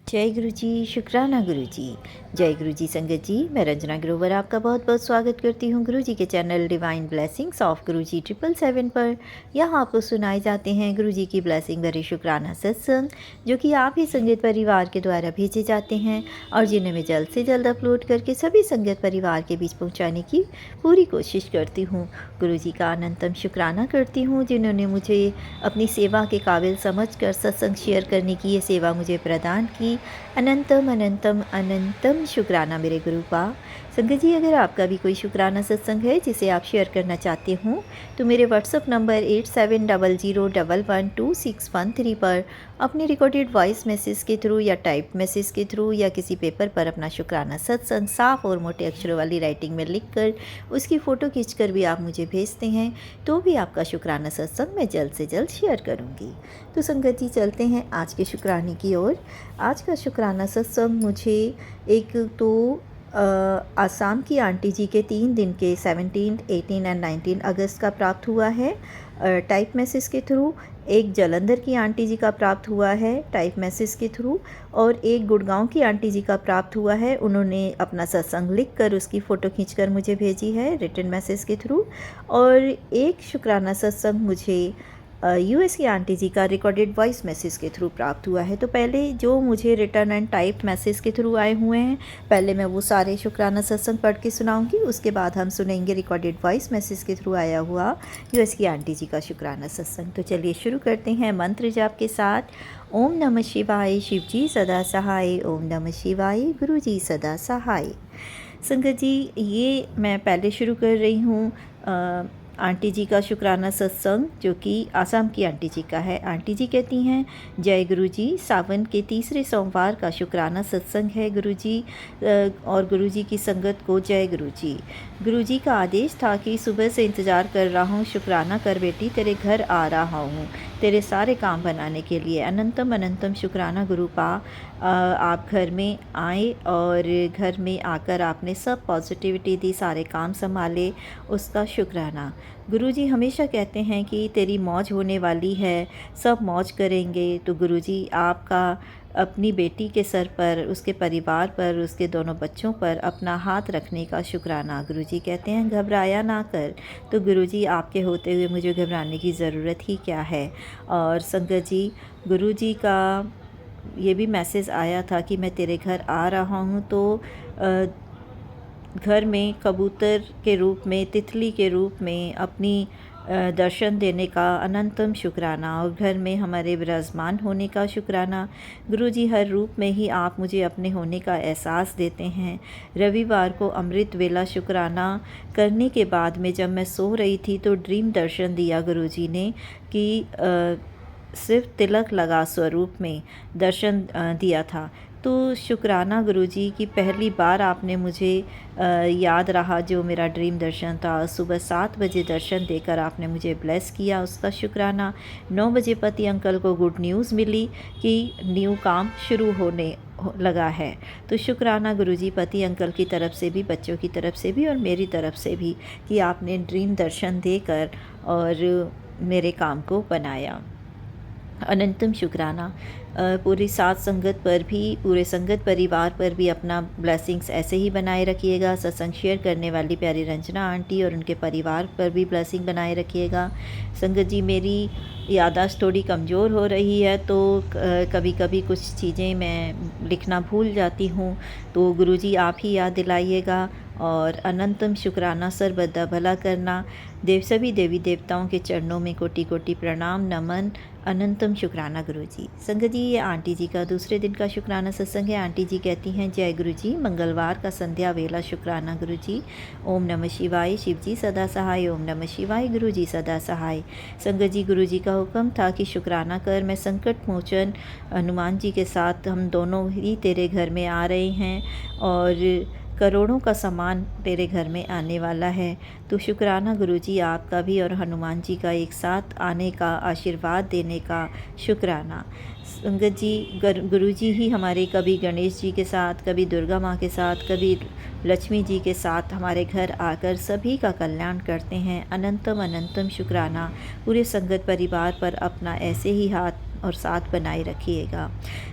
जय गुरु जी, शुक्राना गुरु जी। जय गुरु जी संगत जी, मैं रंजना ग्रोवर आपका बहुत बहुत स्वागत करती हूँ गुरु जी के चैनल डिवाइन ब्लेसिंग्स ऑफ गुरु जी 777 पर। यहाँ आपको सुनाए जाते हैं गुरु जी की ब्लेसिंग भरे शुक्राना सत्संग, जो कि आप ही संगत परिवार के द्वारा भेजे जाते हैं और जिन्हें मैं जल्द से जल्द अपलोड करके सभी संगत परिवार के बीच पहुँचाने की पूरी कोशिश करती हूँ। गुरु जी का अनंतम शुक्राना करती हूँ, जिन्होंने मुझे अपनी सेवा के काबिल समझ कर सत्संग शेयर करने की ये सेवा मुझे प्रदान की। अनंतम अनंतम अनंतम शुक्राना मेरे गुरु का। संगत जी, अगर आपका भी कोई शुक्राना सत्संग है जिसे आप शेयर करना चाहते हों तो मेरे व्हाट्सअप नंबर 8700112613 पर अपने रिकॉर्डेड वॉइस मैसेज के थ्रू या टाइप मैसेज के थ्रू या किसी पेपर पर अपना शुक्राना सत्संग साफ और मोटे अक्षरों वाली राइटिंग में लिखकर उसकी फ़ोटो खींचकर भी आप मुझे भेजते हैं तो भी आपका शुक्राना सत्संग मैं जल्द से जल्द शेयर करूँगी। तो संगत जी, चलते हैं आज के शुक्राने की ओर। आज का शुक्राना सत्संग मुझे एक तो आसाम की आंटी जी के 3 दिन के 17, 18 एंड 19 अगस्त का प्राप्त हुआ है टाइप मैसेज के थ्रू। एक जलंधर की आंटी जी का प्राप्त हुआ है टाइप मैसेज के थ्रू, और एक गुड़गांव की आंटी जी का प्राप्त हुआ है। उन्होंने अपना सत्संग लिख कर उसकी फ़ोटो खींचकर मुझे भेजी है रिटन मैसेज के थ्रू। और एक शुक्राना सत्संग मुझे यूएस की आंटी जी का रिकॉर्डेड वॉइस मैसेज के थ्रू प्राप्त हुआ है। तो पहले जो मुझे रिटर्न एंड टाइप मैसेज के थ्रू आए हुए हैं, पहले मैं वो सारे शुक्राना सत्संग पढ़ के सुनाऊंगी। उसके बाद हम सुनेंगे रिकॉर्डेड वॉइस मैसेज के थ्रू आया हुआ यूएस की आंटी जी का शुक्राना सत्संग। तो चलिए शुरू करते हैं मंत्र जाप के साथ। ओम नमः शिवाय, शिव जी सदा सहाय। ओम नमः शिवाय, गुरु जी सदा सहाय। संगत जी, ये मैं पहले शुरू कर रही हूँ आंटी जी का शुक्राना सत्संग, जो कि आसाम की आंटी जी का है। आंटी जी कहती हैं, जय गुरु जी, सावन के तीसरे सोमवार का शुक्राना सत्संग है गुरु जी, और गुरु जी की संगत को जय गुरु जी। गुरु जी का आदेश था कि सुबह से इंतज़ार कर रहा हूँ, शुक्राना कर बेटी, तेरे घर आ रहा हूँ तेरे सारे काम बनाने के लिए। अनंतम अनंतम शुक्राना गुरु पा, आप घर में आए और घर में आकर आपने सब पॉजिटिविटी दी, सारे काम संभाले, उसका शुक्राना। गुरुजी हमेशा कहते हैं कि तेरी मौज होने वाली है, सब मौज करेंगे। तो गुरुजी आपका अपनी बेटी के सर पर, उसके परिवार पर, उसके दोनों बच्चों पर अपना हाथ रखने का शुक्राना। गुरुजी कहते हैं घबराया ना कर। तो गुरुजी आपके होते हुए मुझे घबराने की ज़रूरत ही क्या है। और संगत जी, गुरुजी का ये भी मैसेज आया था कि मैं तेरे घर आ रहा हूँ। तो घर में कबूतर के रूप में, तितली के रूप में अपनी दर्शन देने का अनंतम शुक्राना, और घर में हमारे विराजमान होने का शुक्राना। गुरुजी हर रूप में ही आप मुझे अपने होने का एहसास देते हैं। रविवार को अमृत वेला शुक्राना करने के बाद में जब मैं सो रही थी तो ड्रीम दर्शन दिया गुरुजी ने कि सिर्फ तिलक लगा स्वरूप में दर्शन दिया था। तो शुक्राना गुरुजी की पहली बार आपने मुझे याद रहा जो मेरा ड्रीम दर्शन था। सुबह 7 बजे दर्शन देकर आपने मुझे ब्लेस किया, उसका शुक्राना। 9 बजे पति अंकल को गुड न्यूज़ मिली कि न्यू काम शुरू होने लगा है। तो शुक्राना गुरुजी पति अंकल की तरफ से भी, बच्चों की तरफ से भी और मेरी तरफ से भी, कि आपने ड्रीम दर्शन देकर और मेरे काम को बनाया। अनंतम शुक्राना। पूरी साथ संगत पर भी, पूरे संगत परिवार पर भी अपना ब्लेसिंग्स ऐसे ही बनाए रखिएगा। सत्संग शेयर करने वाली प्यारी रंजना आंटी और उनके परिवार पर भी ब्लेसिंग बनाए रखिएगा। संगत जी, मेरी याददाश्त थोड़ी कमज़ोर हो रही है, तो कभी कभी कुछ चीज़ें मैं लिखना भूल जाती हूँ, तो गुरुजी आप ही याद दिलाइएगा। और अनंतम शुक्राना, सर्वदा भला करना। सभी देवी देवताओं के चरणों में कोटि कोटि प्रणाम नमन। अनंतम शुक्राना गुरुजी। संगत जी, ये आंटी जी का दूसरे दिन का शुक्राना सत्संग है। आंटी जी कहती हैं, जय गुरुजी, मंगलवार का संध्या वेला शुक्राना गुरुजी। ओम नमः शिवाय, शिव जी सदा सहाय। ओम नमः शिवाय, गुरुजी सदा सहाय। संगत जी, गुरुजी का हुक्म था कि शुक्राना कर। मैं संकट मोचन हनुमान जी के साथ हम दोनों ही तेरे घर में आ रहे हैं और करोड़ों का सामान तेरे घर में आने वाला है। तो शुक्राना गुरुजी आपका भी और हनुमान जी का एक साथ आने का, आशीर्वाद देने का शुक्राना। संगत जी, गुरुजी ही हमारे कभी गणेश जी के साथ, कभी दुर्गा माँ के साथ, कभी लक्ष्मी जी के साथ हमारे घर आकर सभी का कल्याण करते हैं। अनंतम अनंतम शुक्राना। पूरे संगत परिवार पर अपना ऐसे ही हाथ और साथ बनाए रखिएगा।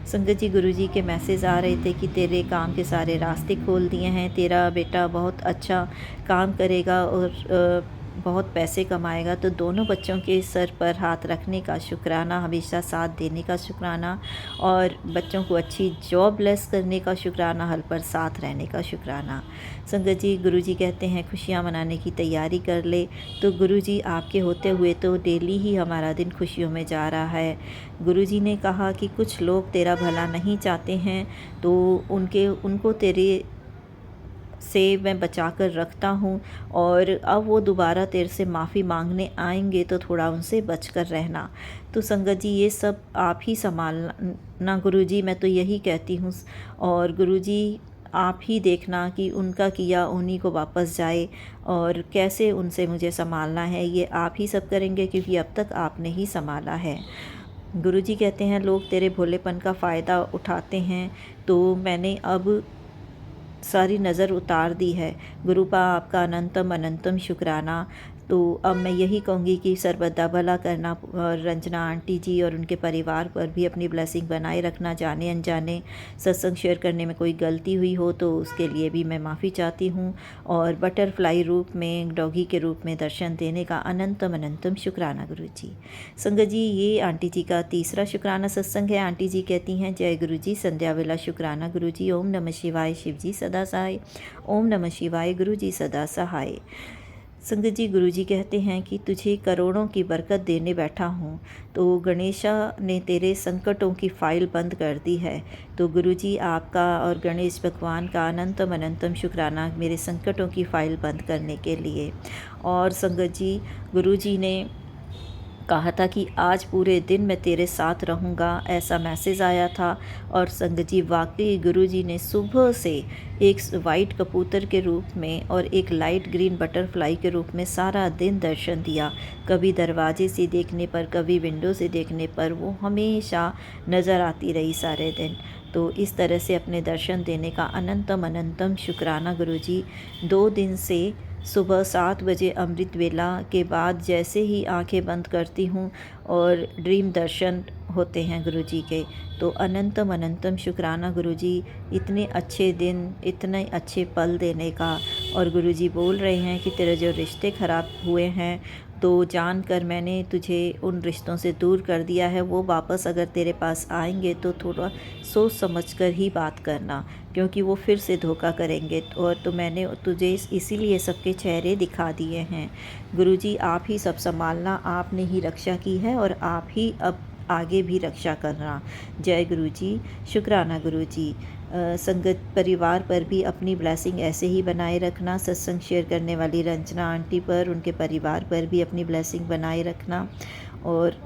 संगत जी, गुरुजी के मैसेज आ रहे थे कि तेरे काम के सारे रास्ते खोल दिए हैं, तेरा बेटा बहुत अच्छा काम करेगा और बहुत पैसे कमाएगा। तो दोनों बच्चों के सर पर हाथ रखने का शुक्राना, हमेशा साथ देने का शुक्राना और बच्चों को अच्छी जॉब लेस करने का शुक्राना, हल पर साथ रहने का शुक्राना। संगत जी, गुरुजी कहते हैं खुशियाँ मनाने की तैयारी कर ले। तो गुरुजी आपके होते हुए तो डेली ही हमारा दिन खुशियों में जा रहा है। गुरुजी ने कहा कि कुछ लोग तेरा भला नहीं चाहते हैं, तो उनको तेरे से मैं बचा कर रखता हूँ, और अब वो दोबारा तेरे से माफ़ी मांगने आएंगे तो थोड़ा उनसे बच कर रहना। तो संगत जी, ये सब आप ही संभालना गुरुजी, मैं तो यही कहती हूँ। और गुरुजी, आप ही देखना कि उनका किया उन्हीं को वापस जाए, और कैसे उनसे मुझे संभालना है ये आप ही सब करेंगे, क्योंकि अब तक आपने ही संभाला है। गुरुजी कहते हैं लोग तेरे भोलेपन का फ़ायदा उठाते हैं, तो मैंने अब सारी नज़र उतार दी है। गुरुपा आपका अनंतम अनंतम शुक्राना। तो अब मैं यही कहूँगी कि सर्वदा भला करना, और रंजना आंटी जी और उनके परिवार पर भी अपनी ब्लेसिंग बनाए रखना। जाने अनजाने सत्संग शेयर करने में कोई गलती हुई हो तो उसके लिए भी मैं माफ़ी चाहती हूँ, और बटरफ्लाई रूप में, डॉगी के रूप में दर्शन देने का अनंतम अनंतम शुक्राना गुरुजी। संगत जी, ये आंटी जी का तीसरा शुक्राना सत्संग है। आंटी जी कहती हैं जय गुरुजी, संध्या वेला शुक्राना गुरुजी, ओम नमः शिवाय, शिव जी सदा सहाय, ओम नमः शिवाय, गुरुजी सदा सहाय। संगत जी, गुरुजी कहते हैं कि तुझे करोड़ों की बरकत देने बैठा हूँ, तो गणेशा ने तेरे संकटों की फ़ाइल बंद कर दी है। तो गुरुजी आपका और गणेश भगवान का अनंतम अनंतम शुक्राना मेरे संकटों की फ़ाइल बंद करने के लिए। और संगत जी, गुरुजी ने कहा था कि आज पूरे दिन मैं तेरे साथ रहूँगा, ऐसा मैसेज आया था। और संगत जी, वाकई गुरुजी ने सुबह से एक वाइट कबूतर के रूप में और एक लाइट ग्रीन बटरफ्लाई के रूप में सारा दिन दर्शन दिया। कभी दरवाजे से देखने पर, कभी विंडो से देखने पर, वो हमेशा नज़र आती रही सारे दिन। तो इस तरह से अपने दर्शन देने का अनंतम अनंतम शुक्राना गुरुजी। 2 दिन से सुबह 7 बजे अमृत वेला के बाद जैसे ही आंखें बंद करती हूँ और ड्रीम दर्शन होते हैं गुरुजी के, तो अनंतम अनंतम शुक्राना गुरुजी, इतने अच्छे दिन, इतने अच्छे पल देने का। और गुरुजी बोल रहे हैं कि तेरे जो रिश्ते ख़राब हुए हैं, तो जानकर मैंने तुझे उन रिश्तों से दूर कर दिया है। वो वापस अगर तेरे पास आएंगे तो थोड़ा सोच समझकर ही बात करना, क्योंकि वो फिर से धोखा करेंगे। और तो मैंने तुझे इसीलिए सबके चेहरे दिखा दिए हैं। गुरुजी, आप ही सब संभालना, आपने ही रक्षा की है और आप ही अब आगे भी रक्षा करना। जय गुरुजी, शुक्राना गुरुजी। संगत परिवार पर भी अपनी ब्लेसिंग ऐसे ही बनाए रखना। सत्संग शेयर करने वाली रंजना आंटी पर, उनके परिवार पर भी अपनी ब्लेसिंग बनाए रखना। और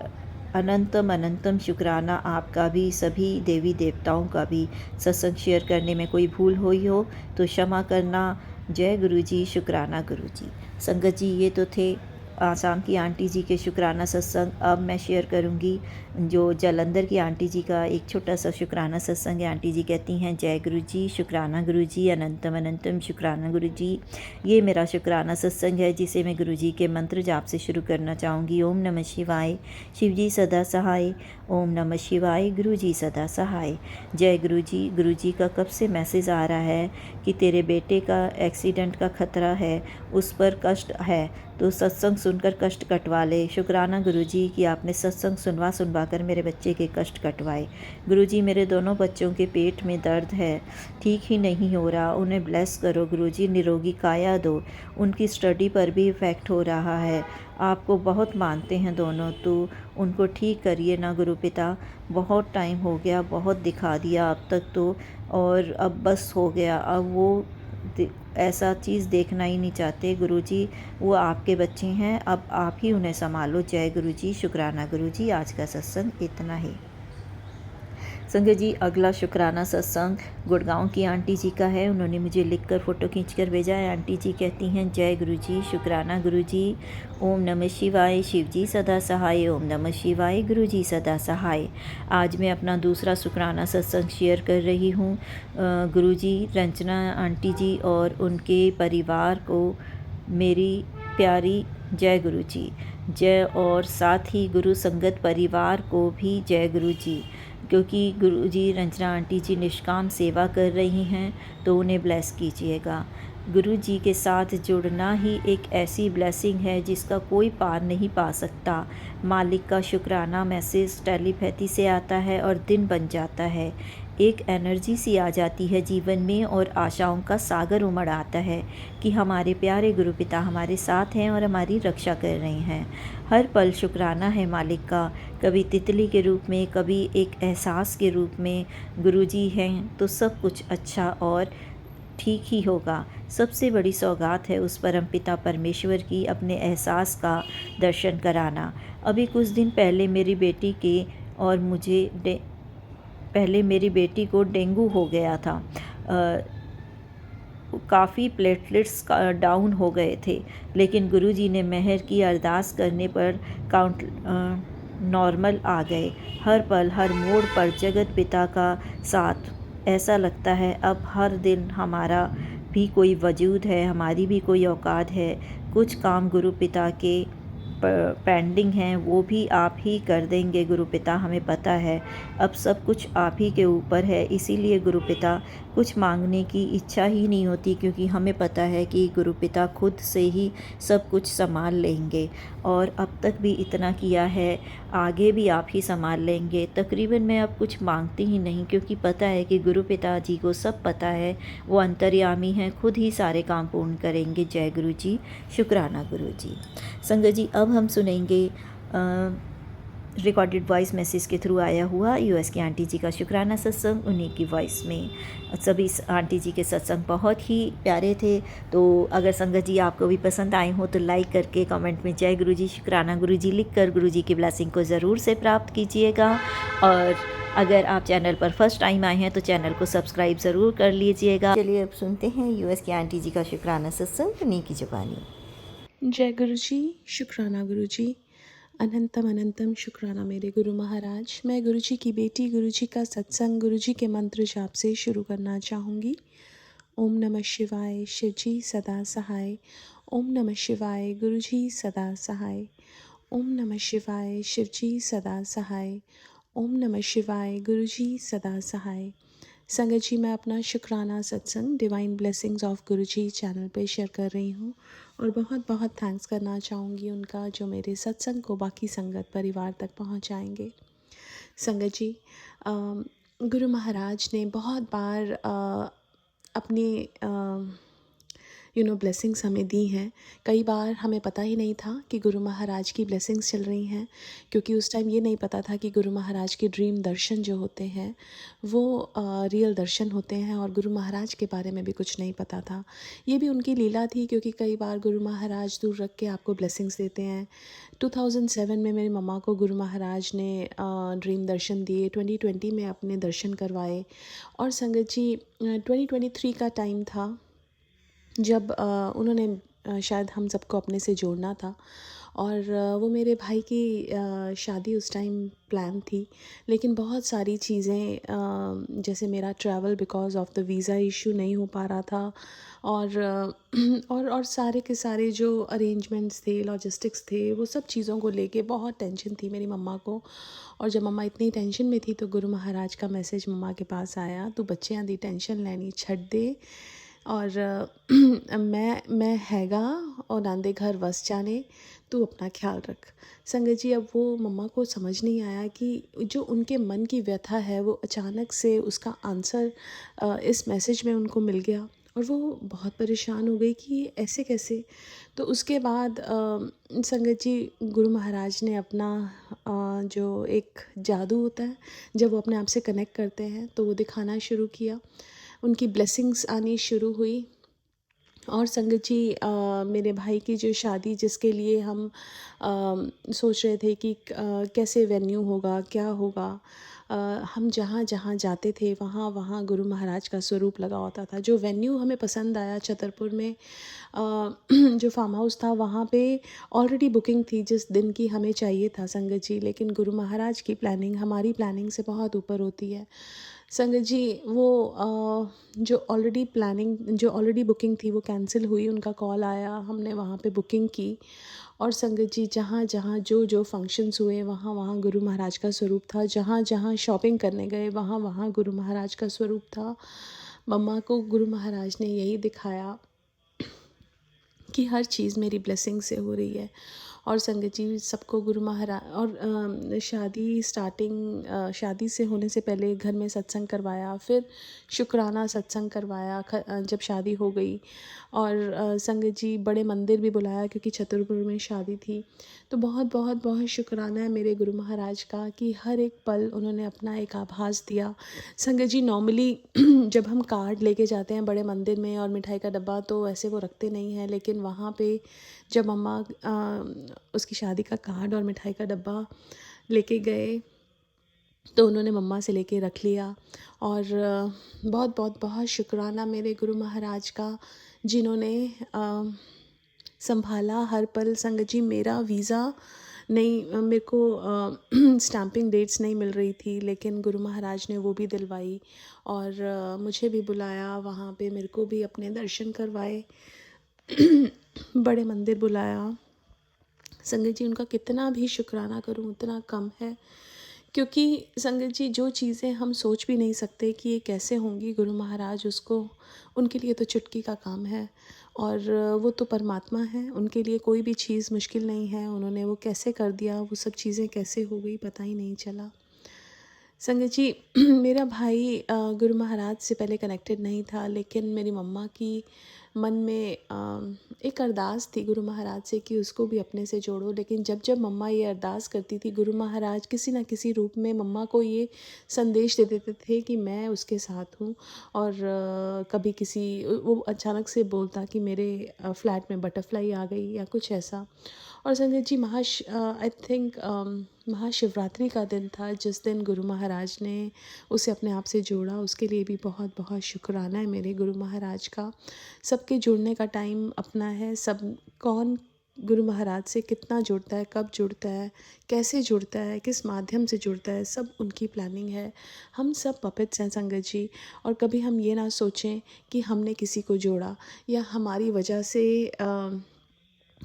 अनंतम अनंतम शुक्राना आपका भी, सभी देवी देवताओं का भी। सत्संग शेयर करने में कोई भूल हुई हो तो क्षमा करना। जय गुरुजी, शुक्राना गुरुजी। संगत जी, ये तो थे आसाम की आंटी जी के शुक्राना सत्संग। अब मैं शेयर करूंगी जो जालंधर की आंटी जी का एक छोटा सा शुक्राना सत्संग है। आंटी जी कहती हैं जय गुरुजी, शुक्राना गुरुजी, अनंतम अनंतम शुक्राना गुरुजी। ये मेरा शुक्राना सत्संग है जिसे मैं गुरुजी के मंत्र जाप से शुरू करना चाहूँगी। ओम नमः शिवाय, शिवजी सदा सहाय, ओम नमः शिवाय, गुरुजी सदा सहाय। जय गुरुजी। गुरुजी का कब से मैसेज आ रहा है कि तेरे बेटे का एक्सीडेंट का खतरा है, उस पर कष्ट है, तो सत्संग सुनकर कष्ट कटवा ले। शुक्राना गुरुजी कि आपने सत्संग सुनवा कर मेरे बच्चे के कष्ट कटवाए। गुरुजी, मेरे दोनों बच्चों के पेट में दर्द है, ठीक ही नहीं हो रहा, उन्हें ब्लेस करो गुरुजी, निरोगी काया दो। उनकी स्टडी पर भी इफ़ेक्ट हो रहा है। आपको बहुत मानते हैं दोनों, तो उनको ठीक करिए ना गुरु पिता। बहुत टाइम हो गया, बहुत दिखा दिया अब तक तो, और अब बस हो गया। अब वो ऐसा चीज़ देखना ही नहीं चाहते गुरुजी। वो आपके बच्चे हैं, अब आप ही उन्हें संभालो। जय गुरुजी, शुक्राना गुरुजी। आज का सत्संग इतना ही। संगत जी, अगला शुक्राना सत्संग गुड़गांव की आंटी जी का है। उन्होंने मुझे लिखकर फ़ोटो खींचकर भेजा है। आंटी जी कहती हैं जय गुरुजी, शुक्राना गुरुजी, ओम नमः शिवाय, शिवजी सदा सहाय, ओम नमः शिवाय, गुरुजी सदा सहाय। आज मैं अपना दूसरा शुक्राना सत्संग शेयर कर रही हूँ। गुरुजी, रंजना आंटी जी और उनके परिवार को मेरी प्यारी जय गुरु जी। जय, और साथ ही गुरु संगत परिवार को भी जय गुरु जी, क्योंकि गुरु जी रंजना आंटी जी निष्काम सेवा कर रही हैं, तो उन्हें ब्लेस कीजिएगा। गुरु जी के साथ जुड़ना ही एक ऐसी ब्लेसिंग है जिसका कोई पार नहीं पा सकता। मालिक का शुक्राना मैसेज टेलीपैथी से आता है और दिन बन जाता है। एक एनर्जी सी आ जाती है जीवन में और आशाओं का सागर उमड़ आता है कि हमारे प्यारे गुरु पिता हमारे साथ हैं और हमारी रक्षा कर रहे हैं। हर पल शुक्राना है मालिक का, कभी तितली के रूप में, कभी एक एहसास के रूप में। गुरुजी हैं तो सब कुछ अच्छा और ठीक ही होगा। सबसे बड़ी सौगात है उस परमपिता परमेश्वर की अपने एहसास का दर्शन कराना। अभी कुछ दिन पहले मेरी बेटी के और मुझे पहले मेरी बेटी को डेंगू हो गया था। काफ़ी प्लेटलेट्स डाउन हो गए थे, लेकिन गुरुजी ने मेहर की, अरदास करने पर काउंट नॉर्मल आ गए। हर पल हर मोड़ पर जगत पिता का साथ, ऐसा लगता है अब हर दिन हमारा भी कोई वजूद है, हमारी भी कोई औकात है। कुछ काम गुरु पिता के पेंडिंग हैं, वो भी आप ही कर देंगे गुरु पिता, हमें पता है। अब सब कुछ आप ही के ऊपर है, इसीलिए गुरु पिता कुछ मांगने की इच्छा ही नहीं होती, क्योंकि हमें पता है कि गुरु पिता खुद से ही सब कुछ संभाल लेंगे। और अब तक भी इतना किया है, आगे भी आप ही संभाल लेंगे। तकरीबन मैं अब कुछ मांगती ही नहीं, क्योंकि पता है कि गुरु पिता जी को सब पता है, वो अंतर्यामी हैं, खुद ही सारे काम पूर्ण करेंगे। जय गुरु जी, शुक्राना गुरु जी। संगत जी, अब हम सुनेंगे रिकॉर्डेड वॉइस मैसेज के थ्रू आया हुआ यूएस की आंटी जी का शुक्राना सत्संग, उन्हीं की वॉइस में। सभी आंटी जी के सत्संग बहुत ही प्यारे थे। तो अगर संगत जी आपको भी पसंद आए हो तो लाइक करके कमेंट में जय गुरु जी, शुक्राना गुरु जी लिख कर गुरु जी की ब्लेसिंग को ज़रूर से प्राप्त कीजिएगा। और अगर आप चैनल पर फर्स्ट टाइम आए हैं तो चैनल को सब्सक्राइब ज़रूर कर लीजिएगा। चलिए अब सुनते हैं यूएस की आंटी जी का शुक्राना सत्संग, उन्हीं की जुबानी। जय गुरु जी, शुक्राना गुरु जी। अनंतम अनंतम शुक्राना मेरे गुरु महाराज। मैं गुरु जी की बेटी, गुरु जी का सत्संग, गुरु जी के मंत्र जाप से शुरू करना चाहूँगी। ओम नमः शिवाय, शिव जी सदा सहाय। ओम नमः शिवाय, गुरु जी सदा सहाय। ओम नमः शिवाय, शिव जी सदा सहाय। ओम नमः शिवाय, गुरु जी सदा सहाय। संगत जी, मैं अपना शुक्राना सत्संग divine blessings of Guru ji channel पे शेयर कर रही हूँ और बहुत बहुत थैंक्स करना चाहूँगी उनका, जो मेरे सत्संग को बाकी संगत परिवार तक पहुँचाएंगे। संगत जी, गुरु महाराज ने बहुत बार अपनी ब्लेसिंग्स हमें दी हैं। कई बार हमें पता ही नहीं था कि गुरु महाराज की ब्लेसिंग्स चल रही हैं, क्योंकि उस टाइम ये नहीं पता था कि गुरु महाराज के ड्रीम दर्शन जो होते हैं वो रियल दर्शन होते हैं, और गुरु महाराज के बारे में भी कुछ नहीं पता था। ये भी उनकी लीला थी, क्योंकि कई बार गुरु महाराज दूर रख के आपको ब्लेसिंग्स देते हैं। 2007 में मेरी मम्मा को गुरु महाराज ने ड्रीम दर्शन दिए, 2020 में अपने दर्शन करवाए। और संगत जी, 2023 का टाइम था जब उन्होंने शायद हम सबको अपने से जोड़ना था, और वो मेरे भाई की शादी उस टाइम प्लान थी। लेकिन बहुत सारी चीज़ें, जैसे मेरा travel because of the visa issue नहीं हो पा रहा था, और और सारे के सारे जो अरेंजमेंट्स थे, लॉजिस्टिक्स थे, वो सब चीज़ों को लेके बहुत टेंशन थी मेरी मम्मा को। और जब मम्मा इतनी टेंशन में थी तो गुरु महाराज का मैसेज मम्मा के पास आया, तू बच्चियां दी टेंशन लैनी छड़ दे, और मैं हैगा और नांदे घर वस जाने, तू अपना ख्याल रख। संगत जी, अब वो मम्मा को समझ नहीं आया कि जो उनके मन की व्यथा है वो अचानक से उसका आंसर इस मैसेज में उनको मिल गया, और वो बहुत परेशान हो गई कि ये ऐसे कैसे। तो उसके बाद संगत जी, गुरु महाराज ने अपना जो एक जादू होता है, जब वो अपने आप से कनेक्ट करते हैं तो वो दिखाना शुरू किया। उनकी ब्लेसिंग्स आनी शुरू हुई। और संगत जी, मेरे भाई की जो शादी, जिसके लिए हम सोच रहे थे कि कैसे वेन्यू होगा, क्या होगा, हम जहाँ जहाँ जाते थे वहाँ वहाँ गुरु महाराज का स्वरूप लगा होता था। जो वेन्यू हमें पसंद आया छतरपुर में, जो फार्म हाउस था, वहाँ पे ऑलरेडी बुकिंग थी जिस दिन की हमें चाहिए था संगत जी। लेकिन गुरु महाराज की प्लानिंग हमारी प्लानिंग से बहुत ऊपर होती है संगत जी। वो जो ऑलरेडी बुकिंग थी वो कैंसिल हुई, उनका कॉल आया, हमने वहाँ पे बुकिंग की, और संगत जी जहाँ जहाँ जो जो फंक्शंस हुए वहाँ वहाँ गुरु महाराज का स्वरूप था, जहाँ जहाँ शॉपिंग करने गए वहाँ वहाँ गुरु महाराज का स्वरूप था। मम्मा को गुरु महाराज ने यही दिखाया कि हर चीज़ मेरी ब्लेसिंग से हो रही है। और संगत जी सबको गुरु महाराज और शादी से होने से पहले घर में सत्संग करवाया, फिर शुक्राना सत्संग करवाया जब शादी हो गई। और संगत जी बड़े मंदिर भी बुलाया क्योंकि छतरपुर में शादी थी। तो बहुत बहुत बहुत शुक्राना है मेरे गुरु महाराज का कि हर एक पल उन्होंने अपना एक आभास दिया। संगत जी नॉर्मली जब हम कार्ड लेके जाते हैं बड़े मंदिर में और मिठाई का डब्बा तो ऐसे वो रखते नहीं हैं, लेकिन वहाँ पे जब मम्मा उसकी शादी का कार्ड और मिठाई का डब्बा लेके गए तो उन्होंने मम्मा से लेके रख लिया। और बहुत बहुत बहुत शुक्राना मेरे गुरु महाराज का जिन्होंने संभाला हर पल। संगत जी मेरा वीज़ा नहीं, मेरे को स्टैंपिंग डेट्स नहीं मिल रही थी, लेकिन गुरु महाराज ने वो भी दिलवाई और मुझे भी बुलाया वहाँ पे, मेरे को भी अपने दर्शन करवाए, बड़े मंदिर बुलाया। संगत जी उनका कितना भी शुक्राना करूं उतना कम है, क्योंकि संगत जी जो चीज़ें हम सोच भी नहीं सकते कि ये कैसे होंगी, गुरु महाराज उसको उनके लिए तो चुटकी का काम है। और वो तो परमात्मा है, उनके लिए कोई भी चीज़ मुश्किल नहीं है। उन्होंने वो कैसे कर दिया, वो सब चीज़ें कैसे हो गई पता ही नहीं चला। संगत जी मेरा भाई गुरु महाराज से पहले कनेक्टेड नहीं था, लेकिन मेरी मम्मा की मन में एक अरदास थी गुरु महाराज से कि उसको भी अपने से जोड़ो। लेकिन जब जब मम्मा ये अरदास करती थी, गुरु महाराज किसी न किसी रूप में मम्मा को ये संदेश दे देते थे कि मैं उसके साथ हूँ। और कभी किसी वो अचानक से बोलता कि मेरे फ्लैट में बटरफ्लाई आ गई या कुछ ऐसा। और संगत जी आई थिंक महाशिवरात्रि का दिन था जिस दिन गुरु महाराज ने उसे अपने आप से जोड़ा। उसके लिए भी बहुत बहुत शुक्राना है मेरे गुरु महाराज का। सबके जुड़ने का टाइम अपना है, सब कौन गुरु महाराज से कितना जुड़ता है, कब जुड़ता है, कैसे जुड़ता है, किस माध्यम से जुड़ता है, सब उनकी प्लानिंग है। हम सब पपेट्स हैं संगत जी। और कभी हम ये ना सोचें कि हमने किसी को जोड़ा या हमारी वजह से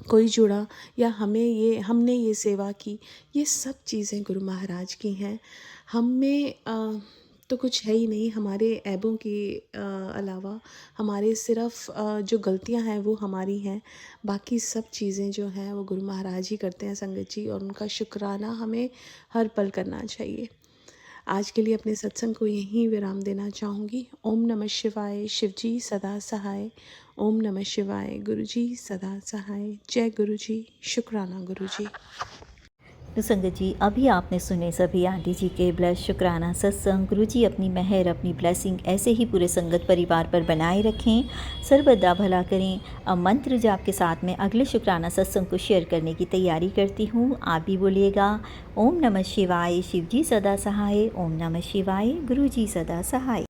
कोई जुड़ा या हमने ये सेवा की। ये सब चीज़ें गुरु महाराज की हैं। हम में तो कुछ है ही नहीं हमारे ऐबों के अलावा। हमारे सिर्फ जो गलतियां हैं वो हमारी हैं, बाकी सब चीज़ें जो हैं वो गुरु महाराज ही करते हैं संगत जी। और उनका शुक्राना हमें हर पल करना चाहिए। आज के लिए अपने सत्संग को यहीं विराम देना चाहूँगी। ओम नमः शिवाय। शिवजी सदा सहाय। ओम नमः शिवाय। गुरुजी सदा सहाय। जय गुरुजी। शुक्राना गुरुजी। तो संगत जी अभी आपने सुने सभी आंटी जी के ब्लेस शुक्राना सत्संग। गुरु जी अपनी मेहर, अपनी ब्लेसिंग ऐसे ही पूरे संगत परिवार पर बनाए रखें, सर्वदा भला करें। अब मंत्र जाप के साथ में अगले शुक्राना सत्संग को शेयर करने की तैयारी करती हूँ। आप भी बोलिएगा ओम नमः शिवाय। शिव जी सदा सहाय। ओम नमः शिवाय। गुरु जी सदा सहाय।